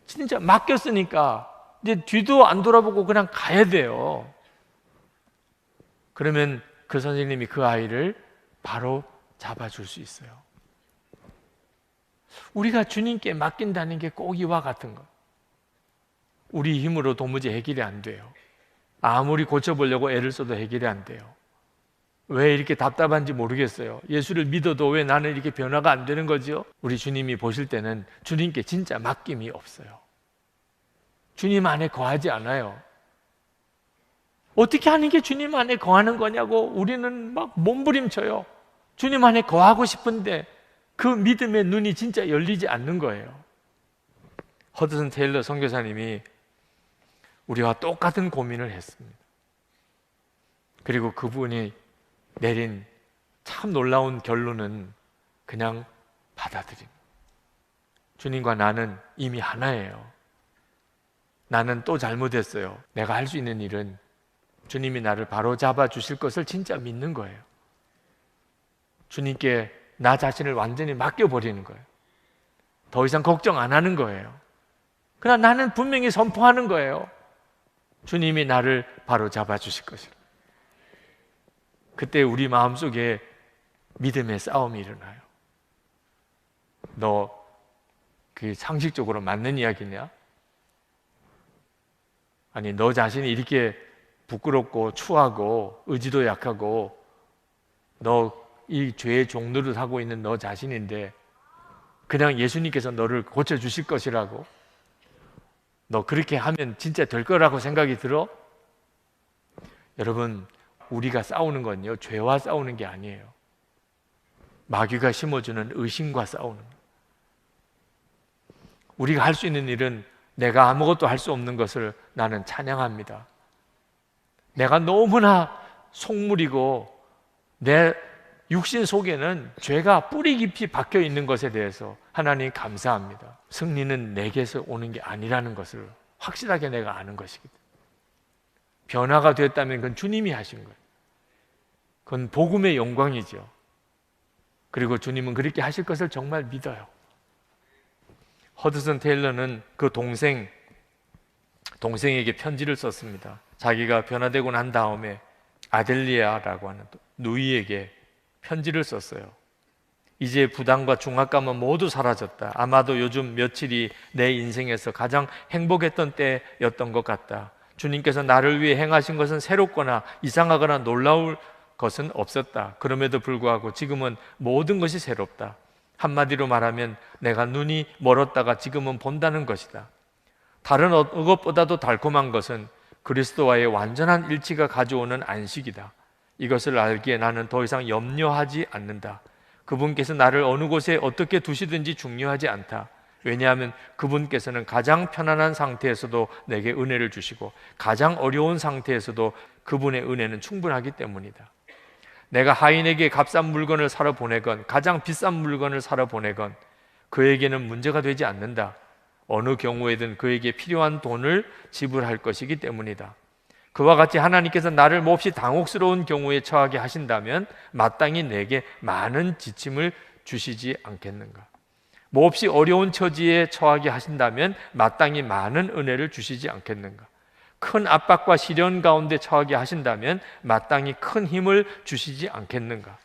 진짜 맡겼으니까 이제 뒤도 안 돌아보고 그냥 가야 돼요. 그러면 그 선생님이 그 아이를 바로 잡아줄 수 있어요. 우리가 주님께 맡긴다는 게 꼭 이와 같은 것. 우리 힘으로 도무지 해결이 안 돼요. 아무리 고쳐보려고 애를 써도 해결이 안 돼요. 왜 이렇게 답답한지 모르겠어요. 예수를 믿어도 왜 나는 이렇게 변화가 안 되는 거죠? 우리 주님이 보실 때는 주님께 진짜 맡김이 없어요. 주님 안에 거하지 않아요. 어떻게 하는 게 주님 안에 거하는 거냐고 우리는 막 몸부림쳐요. 주님 안에 거하고 싶은데 그 믿음의 눈이 진짜 열리지 않는 거예요. 허드슨 테일러 선교사님이 우리와 똑같은 고민을 했습니다. 그리고 그분이 내린 참 놀라운 결론은 그냥 받아들입니다. 주님과 나는 이미 하나예요. 나는 또 잘못했어요. 내가 할 수 있는 일은 주님이 나를 바로 잡아 주실 것을 진짜 믿는 거예요. 주님께 나 자신을 완전히 맡겨버리는 거예요. 더 이상 걱정 안 하는 거예요. 그러나 나는 분명히 선포하는 거예요. 주님이 나를 바로 잡아 주실 것이라. 그때 우리 마음속에 믿음의 싸움이 일어나요. 너 그 상식적으로 맞는 이야기냐? 아니 너 자신이 이렇게 부끄럽고 추하고 의지도 약하고 너 이 죄의 종노릇 하고 있는 너 자신인데 그냥 예수님께서 너를 고쳐주실 것이라고? 너 그렇게 하면 진짜 될 거라고 생각이 들어? 여러분, 우리가 싸우는 건요 죄와 싸우는 게 아니에요. 마귀가 심어주는 의심과 싸우는 거예요. 우리가 할 수 있는 일은 내가 아무것도 할 수 없는 것을 나는 찬양합니다. 내가 너무나 속물이고 내 육신 속에는 죄가 뿌리 깊이 박혀 있는 것에 대해서 하나님 감사합니다. 승리는 내게서 오는 게 아니라는 것을 확실하게 내가 아는 것이기 때문에 변화가 됐다면 그건 주님이 하신 거예요. 그건 복음의 영광이죠. 그리고 주님은 그렇게 하실 것을 정말 믿어요. 허드슨 테일러는 그 동생에게 편지를 썼습니다. 자기가 변화되고 난 다음에 아델리아라고 하는 누이에게 편지를 썼어요. 이제 부담과 중압감은 모두 사라졌다. 아마도 요즘 며칠이 내 인생에서 가장 행복했던 때였던 것 같다. 주님께서 나를 위해 행하신 것은 새롭거나 이상하거나 놀라울 것은 없었다. 그럼에도 불구하고 지금은 모든 것이 새롭다. 한마디로 말하면 내가 눈이 멀었다가 지금은 본다는 것이다. 다른 것보다도 달콤한 것은 그리스도와의 완전한 일치가 가져오는 안식이다. 이것을 알기에 나는 더 이상 염려하지 않는다. 그분께서 나를 어느 곳에 어떻게 두시든지 중요하지 않다. 왜냐하면 그분께서는 가장 편안한 상태에서도 내게 은혜를 주시고 가장 어려운 상태에서도 그분의 은혜는 충분하기 때문이다. 내가 하인에게 값싼 물건을 사러 보내건 가장 비싼 물건을 사러 보내건 그에게는 문제가 되지 않는다. 어느 경우에든 그에게 필요한 돈을 지불할 것이기 때문이다. 그와 같이 하나님께서 나를 몹시 당혹스러운 경우에 처하게 하신다면 마땅히 내게 많은 지침을 주시지 않겠는가? 몹시 어려운 처지에 처하게 하신다면 마땅히 많은 은혜를 주시지 않겠는가? 큰 압박과 시련 가운데 처하게 하신다면 마땅히 큰 힘을 주시지 않겠는가?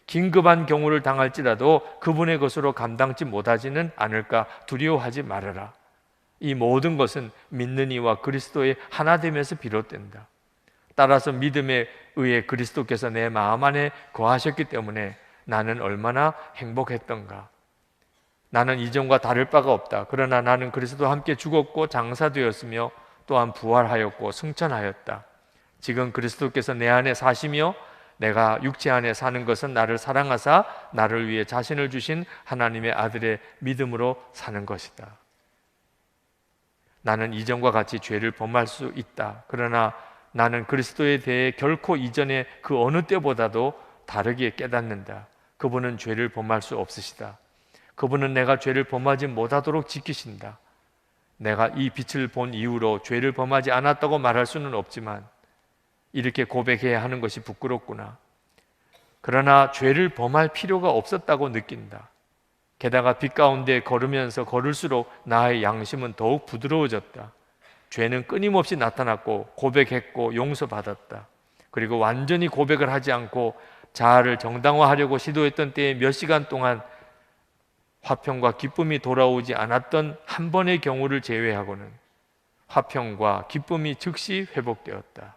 긴급한 경우를 당할지라도 그분의 것으로 감당치 못하지는 않을까 두려워하지 말아라. 이 모든 것은 믿는 이와 그리스도의 하나됨에서 비롯된다. 따라서 믿음에 의해 그리스도께서 내 마음 안에 거하셨기 때문에 나는 얼마나 행복했던가. 나는 이전과 다를 바가 없다. 그러나 나는 그리스도와 함께 죽었고 장사되었으며 또한 부활하였고 승천하였다. 지금 그리스도께서 내 안에 사시며 내가 육체 안에 사는 것은 나를 사랑하사 나를 위해 자신을 주신 하나님의 아들의 믿음으로 사는 것이다. 나는 이전과 같이 죄를 범할 수 있다. 그러나 나는 그리스도에 대해 결코 이전의 그 어느 때보다도 다르게 깨닫는다. 그분은 죄를 범할 수 없으시다. 그분은 내가 죄를 범하지 못하도록 지키신다. 내가 이 빛을 본 이후로 죄를 범하지 않았다고 말할 수는 없지만 이렇게 고백해야 하는 것이 부끄럽구나. 그러나 죄를 범할 필요가 없었다고 느낀다. 게다가 빛 가운데 걸으면서 걸을수록 나의 양심은 더욱 부드러워졌다. 죄는 끊임없이 나타났고 고백했고 용서받았다. 그리고 완전히 고백을 하지 않고 자아를 정당화하려고 시도했던 때에 몇 시간 동안 화평과 기쁨이 돌아오지 않았던 한 번의 경우를 제외하고는 화평과 기쁨이 즉시 회복되었다.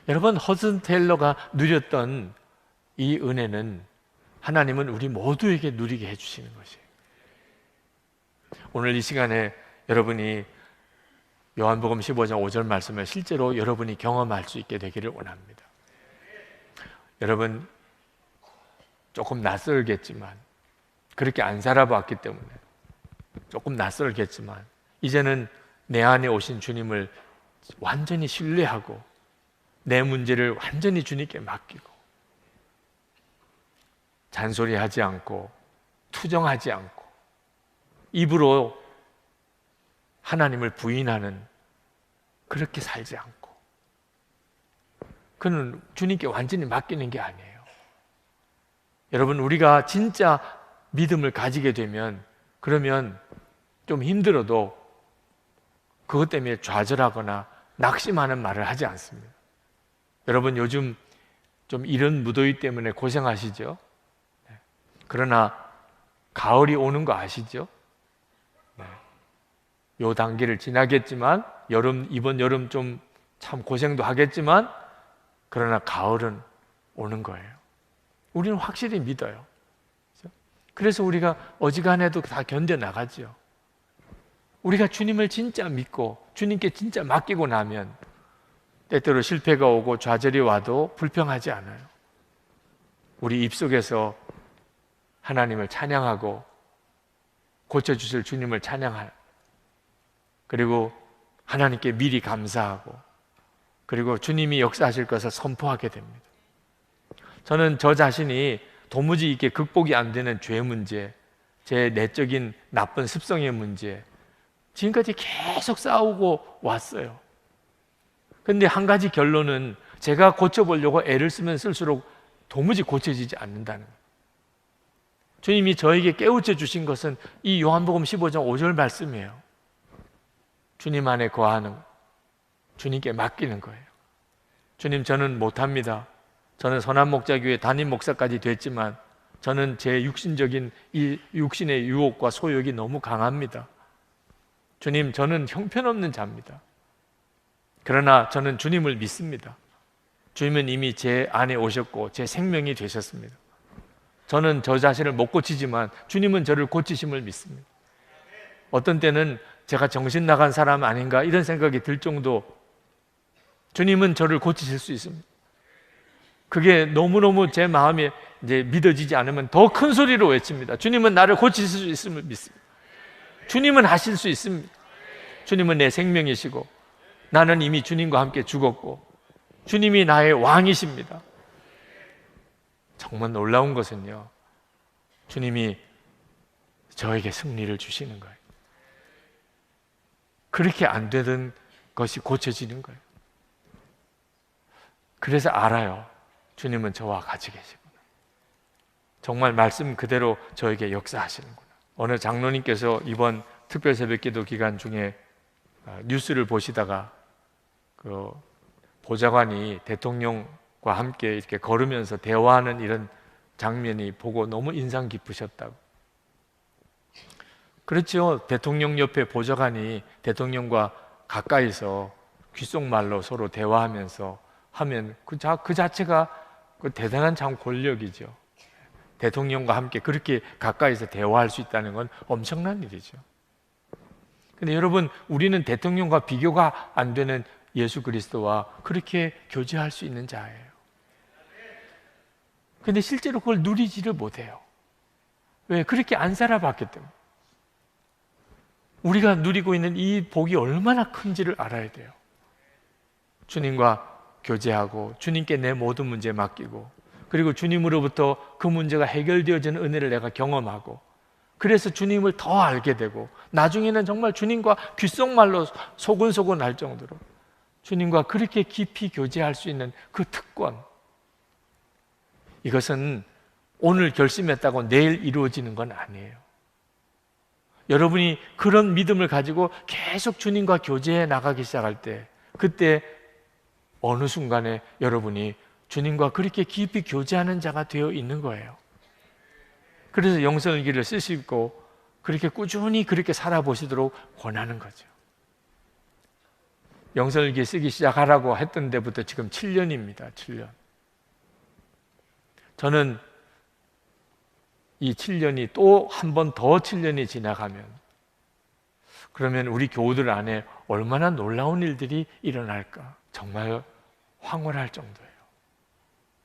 여러분, 허슨 테일러가 누렸던 이 은혜는 하나님은 우리 모두에게 누리게 해주시는 것이에요. 오늘 이 시간에 여러분이 요한복음 15장 5절 말씀을 실제로 여러분이 경험할 수 있게 되기를 원합니다. 여러분, 조금 낯설겠지만, 그렇게 안 살아봤기 때문에 조금 낯설겠지만, 이제는 내 안에 오신 주님을 완전히 신뢰하고 내 문제를 완전히 주님께 맡기고 잔소리하지 않고 투정하지 않고 입으로 하나님을 부인하는, 그렇게 살지 않고, 그는 주님께 완전히 맡기는 게 아니에요. 여러분, 우리가 진짜 믿음을 가지게 되면, 그러면 좀 힘들어도 그것 때문에 좌절하거나 낙심하는 말을 하지 않습니다. 여러분, 요즘 좀 이런 무더위 때문에 고생하시죠? 그러나 가을이 오는 거 아시죠? 요 단계를 지나겠지만, 이번 여름 좀 참 고생도 하겠지만, 그러나 가을은 오는 거예요. 우리는 확실히 믿어요. 그래서 우리가 어지간해도 다 견뎌나가죠. 우리가 주님을 진짜 믿고 주님께 진짜 맡기고 나면 때때로 실패가 오고 좌절이 와도 불평하지 않아요. 우리 입속에서 하나님을 찬양하고 고쳐주실 주님을 찬양할, 그리고 하나님께 미리 감사하고, 그리고 주님이 역사하실 것을 선포하게 됩니다. 저는 저 자신이 도무지 이게 극복이 안 되는 죄 문제, 제 내적인 나쁜 습성의 문제, 지금까지 계속 싸우고 왔어요. 근데 한 가지 결론은, 제가 고쳐보려고 애를 쓰면 쓸수록 도무지 고쳐지지 않는다는 거예요. 주님이 저에게 깨우쳐 주신 것은 이 요한복음 15장 5절 말씀이에요. 주님 안에 거하는, 주님께 맡기는 거예요. 주님, 저는 못합니다. 저는 선한목자교회 담임 목사까지 됐지만 저는 제 육신적인 이 육신의 유혹과 소욕이 너무 강합니다. 주님, 저는 형편없는 자입니다. 그러나 저는 주님을 믿습니다. 주님은 이미 제 안에 오셨고 제 생명이 되셨습니다. 저는 저 자신을 못 고치지만 주님은 저를 고치심을 믿습니다. 어떤 때는 제가 정신 나간 사람 아닌가 이런 생각이 들 정도, 주님은 저를 고치실 수 있습니다. 그게 너무너무 제 마음에 이제 믿어지지 않으면 더 큰 소리로 외칩니다. 주님은 나를 고칠 수 있음을 믿습니다. 주님은 하실 수 있습니다. 주님은 내 생명이시고 나는 이미 주님과 함께 죽었고 주님이 나의 왕이십니다. 정말 놀라운 것은요, 주님이 저에게 승리를 주시는 거예요. 그렇게 안 되던 것이 고쳐지는 거예요. 그래서 알아요. 주님은 저와 같이 계시구나. 정말 말씀 그대로 저에게 역사하시는구나. 어느 장로님께서 이번 특별 새벽기도 기간 중에 뉴스를 보시다가 그 보좌관이 대통령과 함께 이렇게 걸으면서 대화하는 이런 장면이 보고 너무 인상 깊으셨다고. 그렇죠. 대통령 옆에 보좌관이 대통령과 가까이서 귓속말로 서로 대화하면서 하면 그 자체가 그 대단한 참 권력이죠. 대통령과 함께 그렇게 가까이서 대화할 수 있다는 건 엄청난 일이죠. 근데 여러분, 우리는 대통령과 비교가 안 되는 예수 그리스도와 그렇게 교제할 수 있는 자예요. 근데 실제로 그걸 누리지를 못해요. 왜? 그렇게 안 살아봤기 때문에. 우리가 누리고 있는 이 복이 얼마나 큰지를 알아야 돼요. 주님과 교제하고 주님께 내 모든 문제 맡기고, 그리고 주님으로부터 그 문제가 해결되어지는 은혜를 내가 경험하고, 그래서 주님을 더 알게 되고, 나중에는 정말 주님과 귓속말로 소근소근 할 정도로 주님과 그렇게 깊이 교제할 수 있는 그 특권, 이것은 오늘 결심했다고 내일 이루어지는 건 아니에요. 여러분이 그런 믿음을 가지고 계속 주님과 교제해 나가기 시작할 때, 그때 어느 순간에 여러분이 주님과 그렇게 깊이 교제하는 자가 되어 있는 거예요. 그래서 영성일기를 쓰시고 그렇게 꾸준히 그렇게 살아보시도록 권하는 거죠. 영성일기 쓰기 시작하라고 했던 데부터 지금 7년입니다. 7년. 저는 이 7년이 또 한 번 더 7년이 지나가면 그러면 우리 교우들 안에 얼마나 놀라운 일들이 일어날까? 정말 황홀할 정도예요.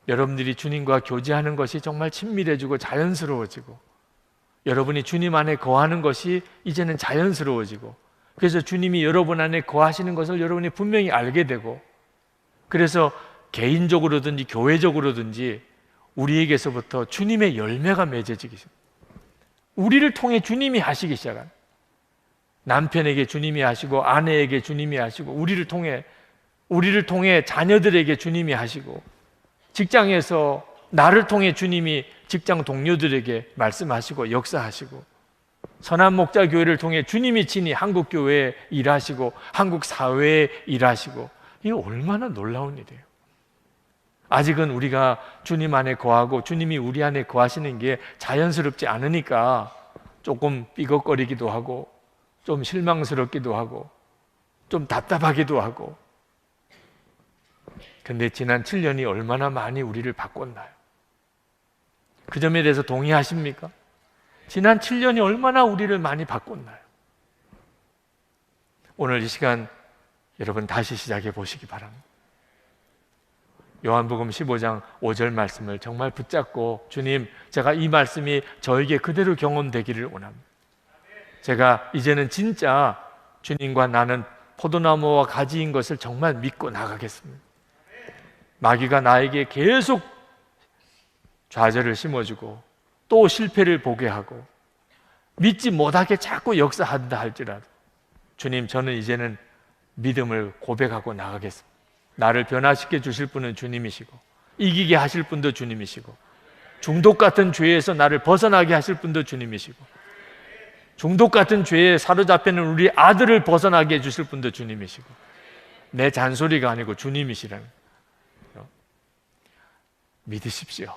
여러분들이 주님과 교제하는 것이 정말 친밀해지고 자연스러워지고, 여러분이 주님 안에 거하는 것이 이제는 자연스러워지고, 그래서 주님이 여러분 안에 거하시는 것을 여러분이 분명히 알게 되고, 그래서 개인적으로든지 교회적으로든지 우리에게서부터 주님의 열매가 맺어지기 시작합니다. 우리를 통해 주님이 하시기 시작합니다. 남편에게 주님이 하시고, 아내에게 주님이 하시고, 우리를 통해 자녀들에게 주님이 하시고, 직장에서 나를 통해 주님이 직장 동료들에게 말씀하시고 역사하시고, 선한 목자 교회를 통해 주님이 친히 한국 교회에 일하시고 한국 사회에 일하시고, 이게 얼마나 놀라운 일이에요. 아직은 우리가 주님 안에 거하고 주님이 우리 안에 거하시는 게 자연스럽지 않으니까 조금 삐걱거리기도 하고, 좀 실망스럽기도 하고, 좀 답답하기도 하고. 근데 지난 7년이 얼마나 많이 우리를 바꿨나요? 그 점에 대해서 동의하십니까? 지난 7년이 얼마나 우리를 많이 바꿨나요? 오늘 이 시간 여러분 다시 시작해 보시기 바랍니다. 요한복음 15장 5절 말씀을 정말 붙잡고, 주님, 제가 이 말씀이 저에게 그대로 경험되기를 원합니다. 제가 이제는 진짜 주님과 나는 포도나무와 가지인 것을 정말 믿고 나가겠습니다. 마귀가 나에게 계속 좌절을 심어주고 또 실패를 보게 하고 믿지 못하게 자꾸 역사한다 할지라도, 주님, 저는 이제는 믿음을 고백하고 나가겠습니다. 나를 변화시켜 주실 분은 주님이시고, 이기게 하실 분도 주님이시고, 중독 같은 죄에서 나를 벗어나게 하실 분도 주님이시고, 중독 같은 죄에 사로잡히는 우리 아들을 벗어나게 해주실 분도 주님이시고, 내 잔소리가 아니고 주님이시라는, 믿으십시오.